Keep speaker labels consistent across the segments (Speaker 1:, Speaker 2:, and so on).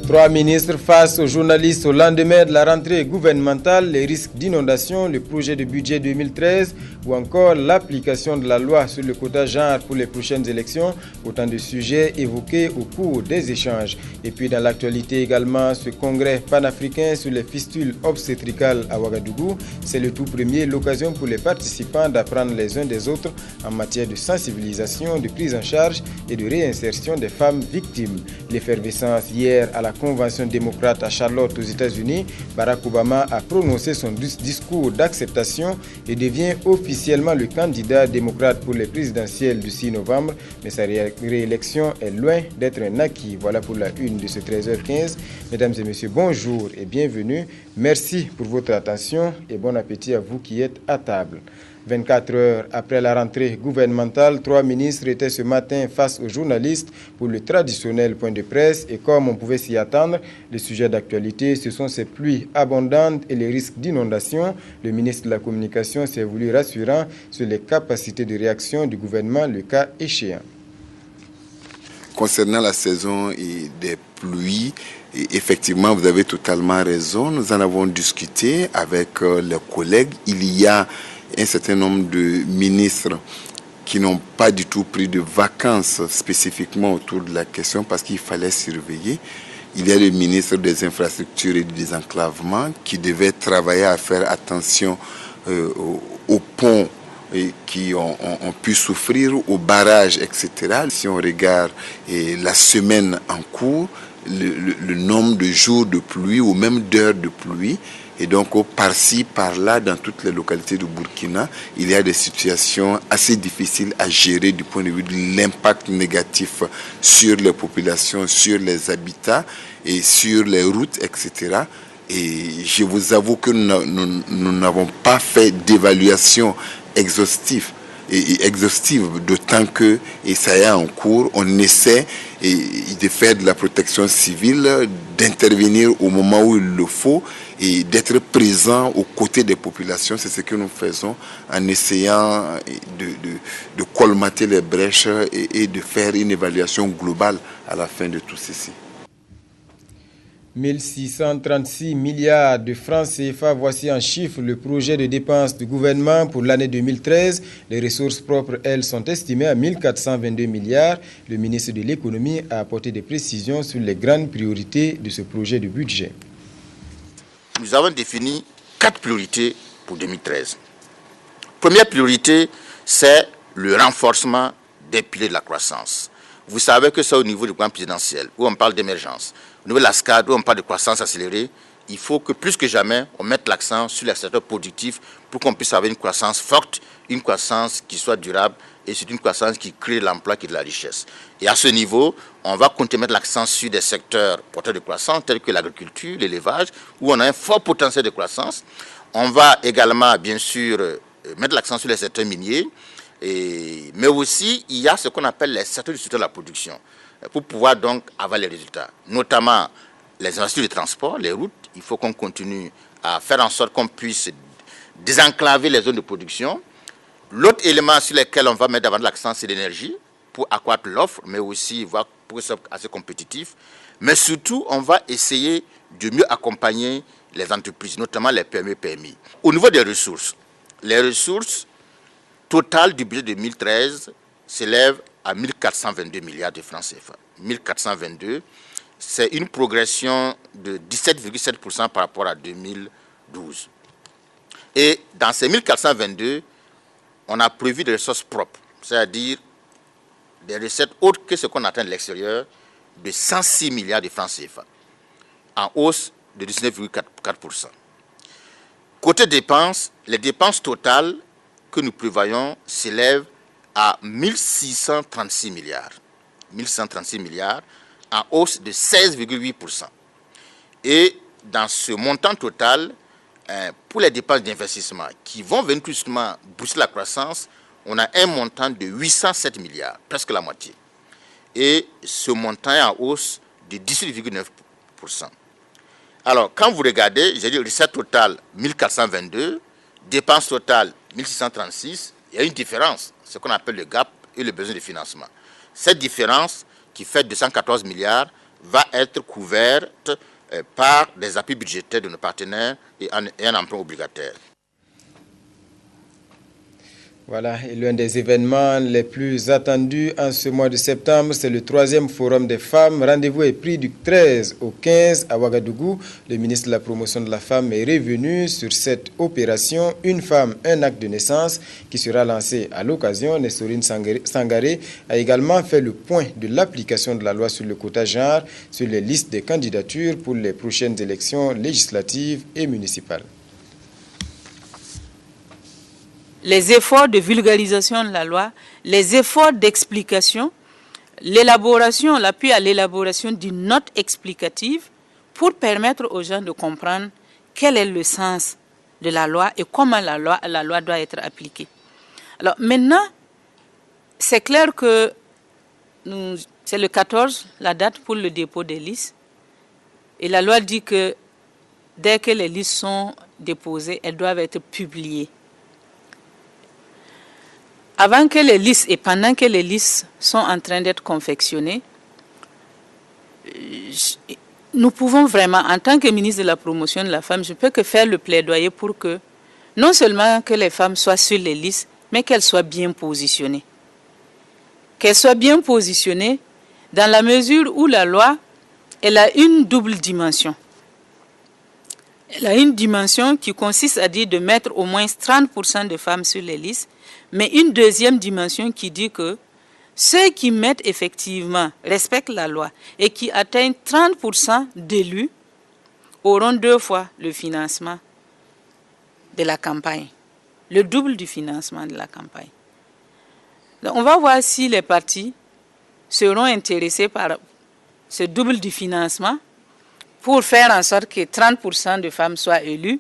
Speaker 1: Trois ministres face aux journalistes au lendemain de la rentrée gouvernementale, les risques d'inondation, le projet de budget 2013 ou encore l'application de la loi sur le quota genre pour les prochaines élections. Autant de sujets évoqués au cours des échanges. Et puis dans l'actualité également, ce congrès panafricain sur les fistules obstétricales à Ouagadougou. C'est le tout premier, l'occasion pour les participants d'apprendre les uns des autres en matière de sensibilisation, de prise en charge et de réinsertion des femmes victimes. L'effervescence hier à la Convention démocrate à Charlotte aux États-Unis, Barack Obama a prononcé son discours d'acceptation et devient officiellement le candidat démocrate pour les présidentielles du 6 novembre. Mais sa réélection est loin d'être un acquis. Voilà pour la une de ce 13h15. Mesdames et messieurs, bonjour et bienvenue. Merci pour votre attention et bon appétit à vous qui êtes à table. 24 heures après la rentrée gouvernementale, trois ministres étaient ce matin face aux journalistes pour le traditionnel point de presse. Et comme on pouvait s'y attendre, les sujets d'actualité, ce sont ces pluies abondantes et les risques d'inondation. Le ministre de la Communication s'est voulu rassurant sur les capacités de réaction du gouvernement, le cas échéant.
Speaker 2: Concernant la saison des pluies, effectivement, vous avez totalement raison. Nous en avons discuté avec les collègues. Il y a un certain nombre de ministres qui n'ont pas du tout pris de vacances spécifiquement autour de la question parce qu'il fallait surveiller. Il y a le ministre des Infrastructures et du Désenclavement qui devait travailler à faire attention aux ponts qui ont pu souffrir, aux barrages, etc. Si on regarde la semaine en cours, le nombre de jours de pluie ou même d'heures de pluie, et donc par-ci, par-là, dans toutes les localités du Burkina, il y a des situations assez difficiles à gérer du point de vue de l'impact négatif sur les populations, sur les habitats et sur les routes, etc. Et je vous avoue que nous n'avons pas fait d'évaluation exhaustive, d'autant que, et ça est en cours, on essaie de faire de la protection civile, d'intervenir au moment où il le faut et d'être présent aux côtés des populations. C'est ce que nous faisons en essayant de colmater les brèches et de faire une évaluation globale à la fin de tout ceci.
Speaker 1: 1636 milliards de francs CFA, voici en chiffres le projet de dépenses du gouvernement pour l'année 2013. Les ressources propres, elles, sont estimées à 1422 milliards. Le ministre de l'économie a apporté des précisions sur les grandes priorités de ce projet de budget.
Speaker 3: Nous avons défini 4 priorités pour 2013. Première priorité, c'est le renforcement des piliers de la croissance. Vous savez que c'est au niveau du plan présidentiel, où on parle d'émergence. Au niveau de la SCAD, où on parle de croissance accélérée, il faut que plus que jamais, on mette l'accent sur les secteurs productifs pour qu'on puisse avoir une croissance forte, une croissance qui soit durable et c'est une croissance qui crée de l'emploi, qui est de la richesse. Et à ce niveau, on va continuer à mettre l'accent sur des secteurs porteurs de croissance tels que l'agriculture, l'élevage, où on a un fort potentiel de croissance. On va également, bien sûr, mettre l'accent sur les secteurs miniers, mais aussi, il y a ce qu'on appelle les secteurs du soutien de la production, pour pouvoir donc avoir les résultats, notamment les infrastructures de transport, les routes. Il faut qu'on continue à faire en sorte qu'on puisse désenclaver les zones de production. L'autre élément sur lequel on va mettre davantage l'accent, c'est l'énergie, pour accroître l'offre, mais aussi voir pour que ce soit assez compétitif. Mais surtout, on va essayer de mieux accompagner les entreprises, notamment les PME-PMI. Au niveau des ressources, les ressources totales du budget 2013 s'élèvent à 1422 milliards de francs CFA. 1422, c'est une progression de 17,7% par rapport à 2012. Et dans ces 1422, on a prévu des ressources propres, c'est-à-dire des recettes autres que ce qu'on attend de l'extérieur, de 106 milliards de francs CFA, en hausse de 19,4%. Côté dépenses, les dépenses totales que nous prévoyons s'élèvent à 1636 milliards. 1636 milliards, en hausse de 16,8%. Et dans ce montant total, pour les dépenses d'investissement qui vont venir tout justement booster la croissance, on a un montant de 807 milliards, presque la moitié. Et ce montant est en hausse de 18,9%. Alors, quand vous regardez, j'ai dit recette totale 1422, dépenses totales 1636, il y a une différence, ce qu'on appelle le gap et le besoin de financement. Cette différence, qui fait 214 milliards, va être couverte par des appuis budgétaires de nos partenaires et un emprunt obligataire.
Speaker 1: Voilà, et l'un des événements les plus attendus en ce mois de septembre, c'est le 3e Forum des femmes. Rendez-vous est pris du 13 au 15 à Ouagadougou. Le ministre de la Promotion de la Femme est revenu sur cette opération « Une femme, un acte de naissance » qui sera lancée à l'occasion. Nestorine Sangaré a également fait le point de l'application de la loi sur le quota genre sur les listes des candidatures pour les prochaines élections législatives et municipales.
Speaker 4: Les efforts de vulgarisation de la loi, les efforts d'explication, l'élaboration, l'appui à l'élaboration d'une note explicative pour permettre aux gens de comprendre quel est le sens de la loi et comment la loi doit être appliquée. Alors maintenant, c'est clair que c'est le 14, la date pour le dépôt des listes. Et la loi dit que dès que les listes sont déposées, elles doivent être publiées. Avant que les listes et pendant que les listes sont en train d'être confectionnées, nous pouvons vraiment, en tant que ministre de la Promotion de la Femme, je peux que faire le plaidoyer pour que, non seulement que les femmes soient sur les listes, mais qu'elles soient bien positionnées. Qu'elles soient bien positionnées dans la mesure où la loi, elle a une double dimension. Elle a une dimension qui consiste à dire de mettre au moins 30% de femmes sur les listes, mais une deuxième dimension qui dit que ceux qui mettent effectivement, respectent la loi et qui atteignent 30% d'élus auront 2 fois le financement de la campagne, le double du financement de la campagne. Donc on va voir si les partis seront intéressés par ce double du financement pour faire en sorte que 30% de femmes soient élues,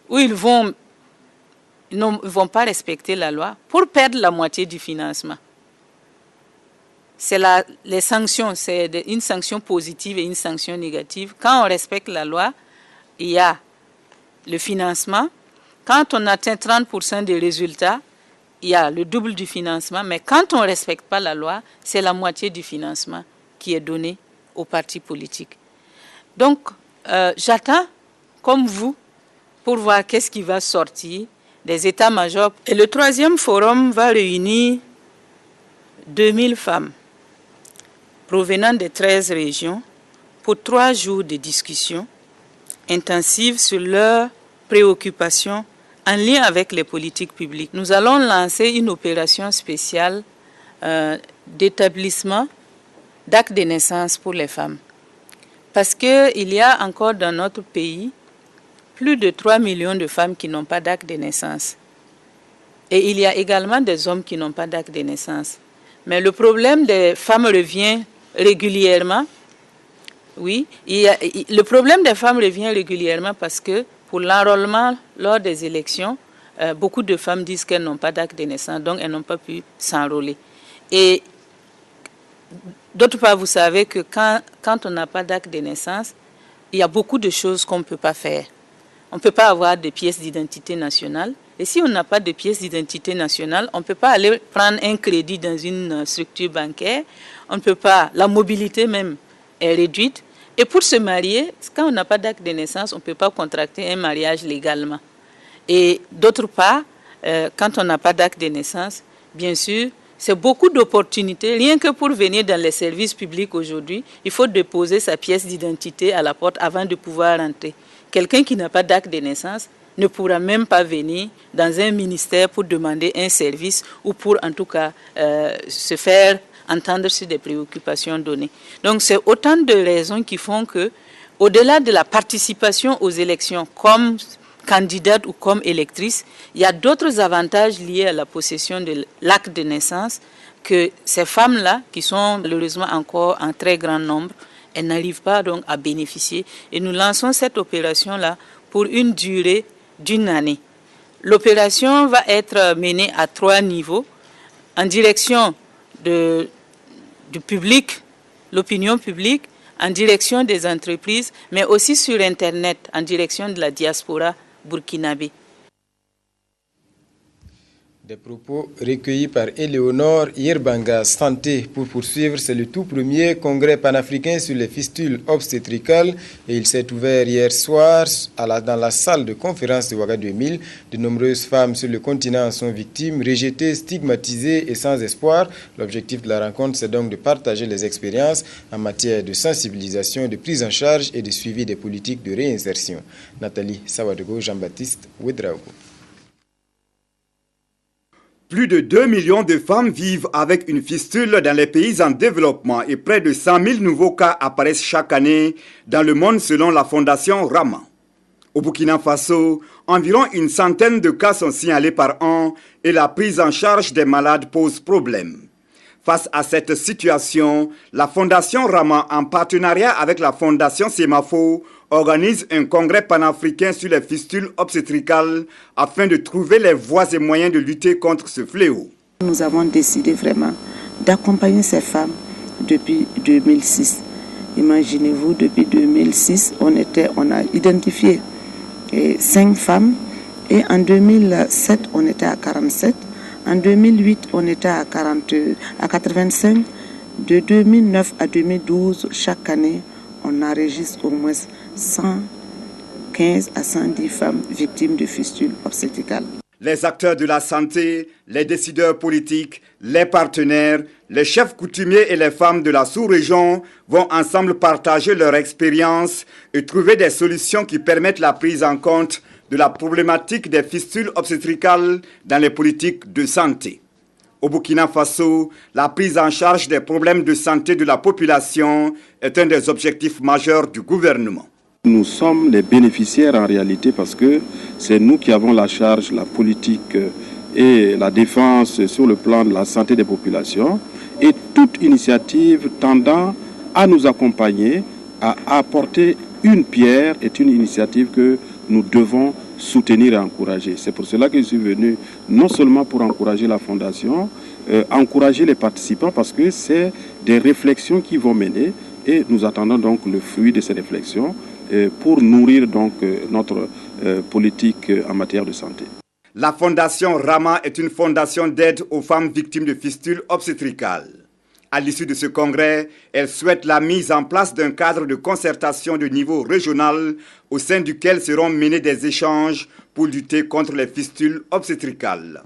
Speaker 4: ou ils ne vont pas respecter la loi pour perdre la moitié du financement. C'est les sanctions, c'est une sanction positive et une sanction négative. Quand on respecte la loi, il y a le financement. Quand on atteint 30% des résultats, il y a le double du financement. Mais quand on ne respecte pas la loi, c'est la moitié du financement qui est donné aux partis politiques. Donc, j'attends, comme vous, pour voir qu'est-ce qui va sortir des états-majors. Et le 3e forum va réunir 2000 femmes provenant des 13 régions pour 3 jours de discussion intensive sur leurs préoccupations en lien avec les politiques publiques. Nous allons lancer une opération spéciale d'établissement d'actes de naissance pour les femmes. Parce qu'il y a encore dans notre pays plus de 3 millions de femmes qui n'ont pas d'acte de naissance. Et il y a également des hommes qui n'ont pas d'acte de naissance. Mais le problème des femmes revient régulièrement. Oui, le problème des femmes revient régulièrement parce que pour l'enrôlement lors des élections, beaucoup de femmes disent qu'elles n'ont pas d'acte de naissance, donc elles n'ont pas pu s'enrôler. Et d'autre part, vous savez que quand on n'a pas d'acte de naissance, il y a beaucoup de choses qu'on ne peut pas faire. On ne peut pas avoir de pièce d'identité nationale. Et si on n'a pas de pièce d'identité nationale, on ne peut pas aller prendre un crédit dans une structure bancaire. On ne peut pas, la mobilité même est réduite. Et pour se marier, quand on n'a pas d'acte de naissance, on ne peut pas contracter un mariage légalement. Et d'autre part, quand on n'a pas d'acte de naissance, bien sûr, c'est beaucoup d'opportunités. Rien que pour venir dans les services publics aujourd'hui, il faut déposer sa pièce d'identité à la porte avant de pouvoir rentrer. Quelqu'un qui n'a pas d'acte de naissance ne pourra même pas venir dans un ministère pour demander un service ou pour en tout cas se faire entendre sur des préoccupations données. Donc c'est autant de raisons qui font que, au-delà de la participation aux élections comme candidate ou comme électrice, il y a d'autres avantages liés à la possession de l'acte de naissance que ces femmes-là, qui sont malheureusement encore en très grand nombre, elles n'arrivent pas donc à bénéficier. Et nous lançons cette opération-là pour une durée d'1 année. L'opération va être menée à 3 niveaux, en direction du public, l'opinion publique, en direction des entreprises, mais aussi sur Internet, en direction de la diaspora burkinabé.
Speaker 1: Des propos recueillis par Éléonore Yerbanga. Santé pour poursuivre, c'est le tout premier congrès panafricain sur les fistules obstétricales et il s'est ouvert hier soir dans la salle de conférence de Ouagadougou 2000. De nombreuses femmes sur le continent en sont victimes, rejetées, stigmatisées et sans espoir. L'objectif de la rencontre, c'est donc de partager les expériences en matière de sensibilisation, de prise en charge et de suivi des politiques de réinsertion. Nathalie Sawadogo, Jean-Baptiste Ouedraogo.
Speaker 5: Plus de 2 millions de femmes vivent avec une fistule dans les pays en développement et près de 100 000 nouveaux cas apparaissent chaque année dans le monde selon la fondation Rama. Au Burkina Faso, environ une centaine de cas sont signalés par an et la prise en charge des malades pose problème. Face à cette situation, la fondation Rama, en partenariat avec la fondation Semafo, organise un congrès panafricain sur les fistules obstétricales afin de trouver les voies et moyens de lutter contre ce fléau.
Speaker 6: Nous avons décidé vraiment d'accompagner ces femmes depuis 2006. Imaginez-vous, depuis 2006, on a identifié 5 femmes et en 2007, on était à 47. En 2008, on était à 85. De 2009 à 2012, chaque année, on enregistre au moins 115 à 110 femmes victimes de fistules obstétricales.
Speaker 5: Les acteurs de la santé, les décideurs politiques, les partenaires, les chefs coutumiers et les femmes de la sous-région vont ensemble partager leur expérience et trouver des solutions qui permettent la prise en compte de la problématique des fistules obstétricales dans les politiques de santé. Au Burkina Faso, la prise en charge des problèmes de santé de la population est un des objectifs majeurs du gouvernement.
Speaker 7: Nous sommes les bénéficiaires en réalité parce que c'est nous qui avons la charge, la politique et la défense sur le plan de la santé des populations et toute initiative tendant à nous accompagner, à apporter une pierre est une initiative que nous devons soutenir et encourager. C'est pour cela que je suis venu non seulement pour encourager la fondation, encourager les participants parce que c'est des réflexions qui vont mener et nous attendons donc le fruit de ces réflexions pour nourrir donc notre politique en matière de santé.
Speaker 5: La fondation Rama est une fondation d'aide aux femmes victimes de fistules obstétricales. À l'issue de ce congrès, elle souhaite la mise en place d'un cadre de concertation de niveau régional au sein duquel seront menés des échanges pour lutter contre les fistules obstétricales.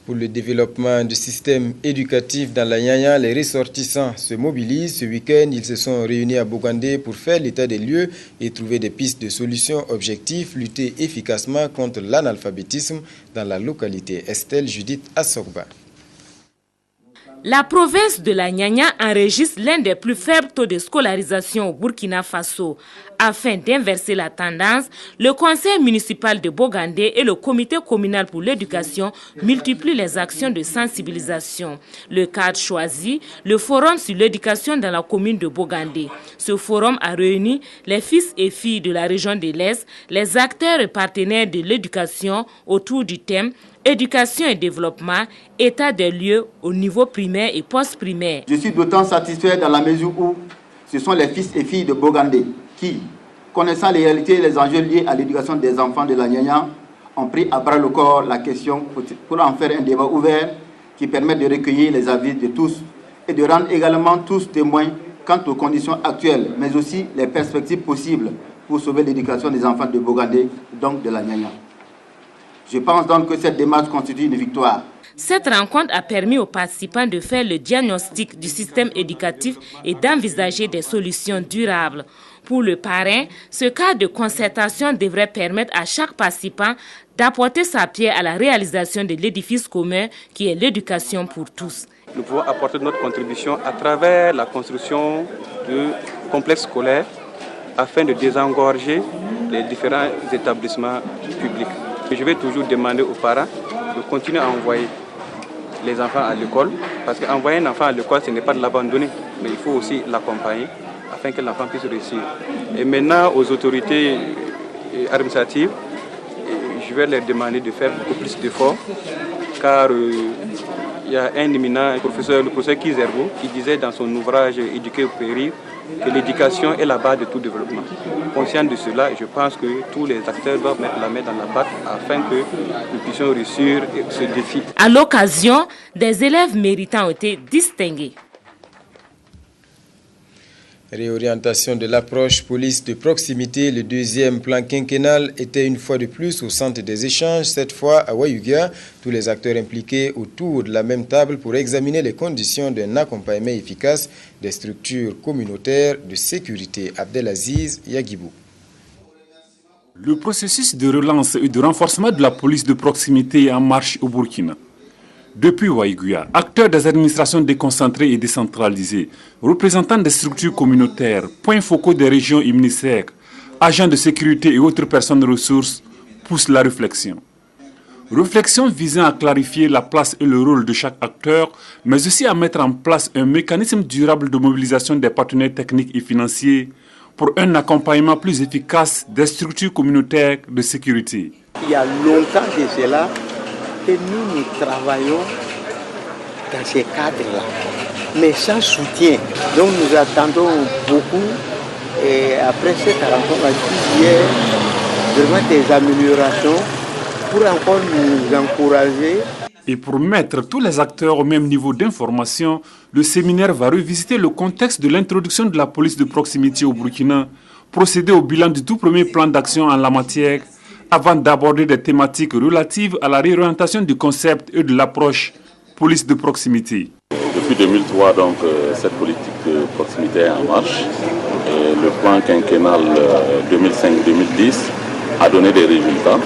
Speaker 1: Pour le développement du système éducatif dans la Nyanya, les ressortissants se mobilisent. Ce week-end, ils se sont réunis à Bogandé pour faire l'état des lieux et trouver des pistes de solutions objectives, lutter efficacement contre l'analphabétisme dans la localité. Estelle Judith Assogba.
Speaker 8: La province de la Nyanya enregistre l'un des plus faibles taux de scolarisation au Burkina Faso. Afin d'inverser la tendance, le conseil municipal de Bogandé et le comité communal pour l'éducation multiplient les actions de sensibilisation. Le cadre choisi, le forum sur l'éducation dans la commune de Bogandé. Ce forum a réuni les fils et filles de la région de l'Est, les acteurs et partenaires de l'éducation autour du thème éducation et développement, état des lieux au niveau primaire et post-primaire.
Speaker 9: Je suis d'autant satisfait dans la mesure où ce sont les fils et filles de Bogandé qui, connaissant les réalités et les enjeux liés à l'éducation des enfants de la Nyanya, ont pris à bras le corps la question pour en faire un débat ouvert qui permet de recueillir les avis de tous et de rendre également tous témoins quant aux conditions actuelles, mais aussi les perspectives possibles pour sauver l'éducation des enfants de Bogandé, donc de la Nyanya. Je pense donc que cette démarche constitue une victoire.
Speaker 8: Cette rencontre a permis aux participants de faire le diagnostic du système éducatif et d'envisager des solutions durables. Pour le parrain, ce cadre de concertation devrait permettre à chaque participant d'apporter sa pierre à la réalisation de l'édifice commun qui est l'éducation pour tous.
Speaker 10: Nous pouvons apporter notre contribution à travers la construction de complexes scolaires afin de désengorger les différents établissements publics. Je vais toujours demander aux parents de continuer à envoyer les enfants à l'école, parce qu'envoyer un enfant à l'école, ce n'est pas de l'abandonner, mais il faut aussi l'accompagner afin que l'enfant puisse réussir. Et maintenant, aux autorités administratives, je vais leur demander de faire beaucoup plus d'efforts, car Il y a un éminent le professeur Kizerbo, qui disait dans son ouvrage Éduquer ou périr que l'éducation est la base de tout développement. Conscient de cela, je pense que tous les acteurs doivent mettre la main dans la pâte afin que nous puissions réussir ce défi.
Speaker 8: À l'occasion, des élèves méritants ont été distingués.
Speaker 1: Réorientation de l'approche police de proximité, le deuxième plan quinquennal était une fois de plus au centre des échanges, cette fois à Wayuga. Tous les acteurs impliqués autour de la même table pour examiner les conditions d'un accompagnement efficace des structures communautaires de sécurité. Abdelaziz Yagibou.
Speaker 11: Le processus de relance et de renforcement de la police de proximité est en marche au Burkina. Depuis Waïguya, acteurs des administrations déconcentrées et décentralisées, représentants des structures communautaires, points focaux des régions et ministères, agents de sécurité et autres personnes ressources poussent la réflexion. Réflexion visant à clarifier la place et le rôle de chaque acteur, mais aussi à mettre en place un mécanisme durable de mobilisation des partenaires techniques et financiers pour un accompagnement plus efficace des structures communautaires de sécurité.
Speaker 12: Il y a longtemps de cela, que nous travaillons dans ces cadres-là, mais sans soutien. Donc nous attendons beaucoup et après cette rencontre, il y a vraiment des améliorations pour encore nous encourager.
Speaker 11: Et pour mettre tous les acteurs au même niveau d'information, le séminaire va revisiter le contexte de l'introduction de la police de proximité au Burkina, procéder au bilan du tout premier plan d'action en la matière, avant d'aborder des thématiques relatives à la réorientation du concept et de l'approche police de proximité.
Speaker 13: Depuis 2003, donc, cette politique de proximité est en marche. Et le plan quinquennal 2005-2010 a donné des résultats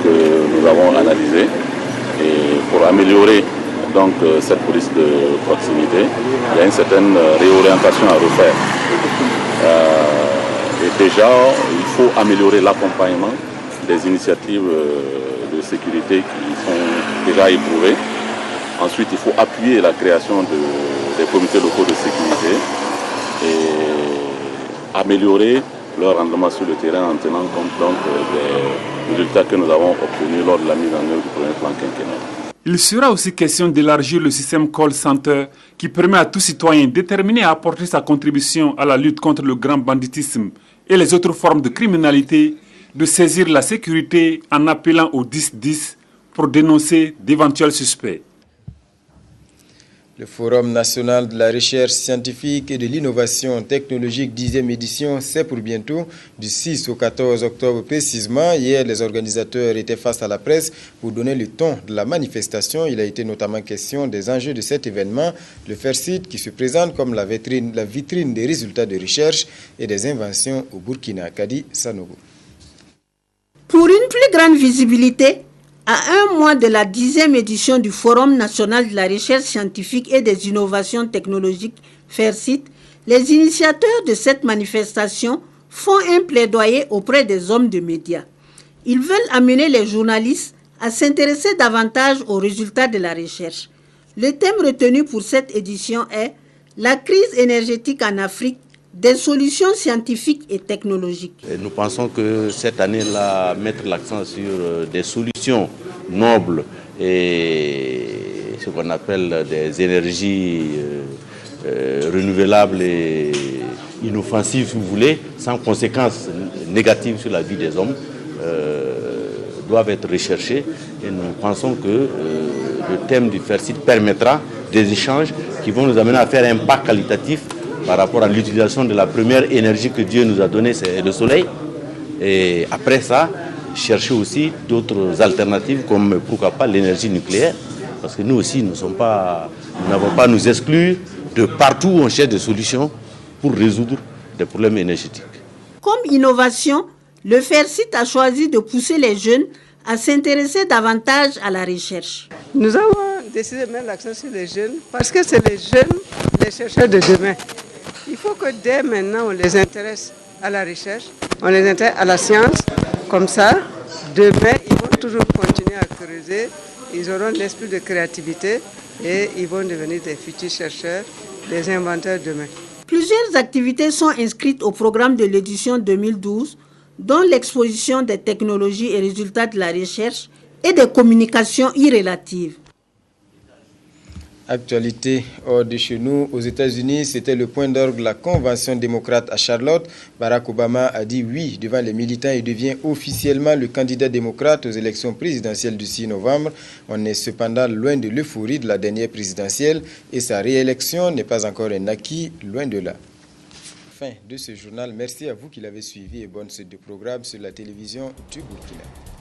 Speaker 13: que nous avons analysés. Et pour améliorer donc, cette police de proximité, il y a une certaine réorientation à refaire. Et déjà, il faut améliorer l'accompagnement des initiatives de sécurité qui sont déjà éprouvées. Ensuite, il faut appuyer la création des comités locaux de sécurité et améliorer leur rendement sur le terrain en tenant compte donc, des résultats que nous avons obtenus lors de la mise en œuvre du premier plan quinquennal.
Speaker 11: Il sera aussi question d'élargir le système call center qui permet à tout citoyen déterminé à apporter sa contribution à la lutte contre le grand banditisme et les autres formes de criminalité de saisir la sécurité en appelant au 1010 pour dénoncer d'éventuels suspects.
Speaker 1: Le Forum national de la recherche scientifique et de l'innovation technologique 10e édition, c'est pour bientôt, du 6 au 14 octobre précisément. Hier, les organisateurs étaient face à la presse pour donner le ton de la manifestation. Il a été notamment question des enjeux de cet événement, le FAIRCIT qui se présente comme la vitrine des résultats de recherche et des inventions au Burkina. Kadi Sanogo.
Speaker 14: Pour une plus grande visibilité, à un mois de la 10e édition du Forum national de la recherche scientifique et des innovations technologiques, FAIRCIT, les initiateurs de cette manifestation font un plaidoyer auprès des hommes de médias. Ils veulent amener les journalistes à s'intéresser davantage aux résultats de la recherche. Le thème retenu pour cette édition est « La crise énergétique en Afrique, des solutions scientifiques et technologiques ».
Speaker 15: Nous pensons que cette année-là, mettre l'accent sur des solutions nobles et ce qu'on appelle des énergies renouvelables et inoffensives, si vous voulez, sans conséquences négatives sur la vie des hommes, doivent être recherchées. Et nous pensons que le thème du FAIRCIT permettra des échanges qui vont nous amener à faire un pas qualitatif par rapport à l'utilisation de la première énergie que Dieu nous a donnée, c'est le soleil. Et après ça, chercher aussi d'autres alternatives comme pourquoi pas l'énergie nucléaire. Parce que nous aussi, nous n'avons pas à nous exclure de partout où on cherche des solutions pour résoudre des problèmes énergétiques.
Speaker 14: Comme innovation, le FAIRCIT a choisi de pousser les jeunes à s'intéresser davantage à la recherche.
Speaker 16: Nous avons décidé de mettre l'accent sur les jeunes parce que c'est les jeunes, les chercheurs de demain. Il faut que dès maintenant, on les intéresse à la recherche, on les intéresse à la science. Comme ça, demain, ils vont toujours continuer à creuser, ils auront l'esprit de créativité et ils vont devenir des futurs chercheurs, des inventeurs demain.
Speaker 14: Plusieurs activités sont inscrites au programme de l'édition 2012, dont l'exposition des technologies et résultats de la recherche et des communications irrélatives.
Speaker 1: Actualité hors de chez nous, aux États-Unis, c'était le point d'orgue de la convention démocrate à Charlotte. Barack Obama a dit oui devant les militants et devient officiellement le candidat démocrate aux élections présidentielles du 6 novembre. On est cependant loin de l'euphorie de la dernière présidentielle et sa réélection n'est pas encore un acquis, loin de là. Fin de ce journal. Merci à vous qui l'avez suivi et bonne suite de programme sur la télévision du Burkina.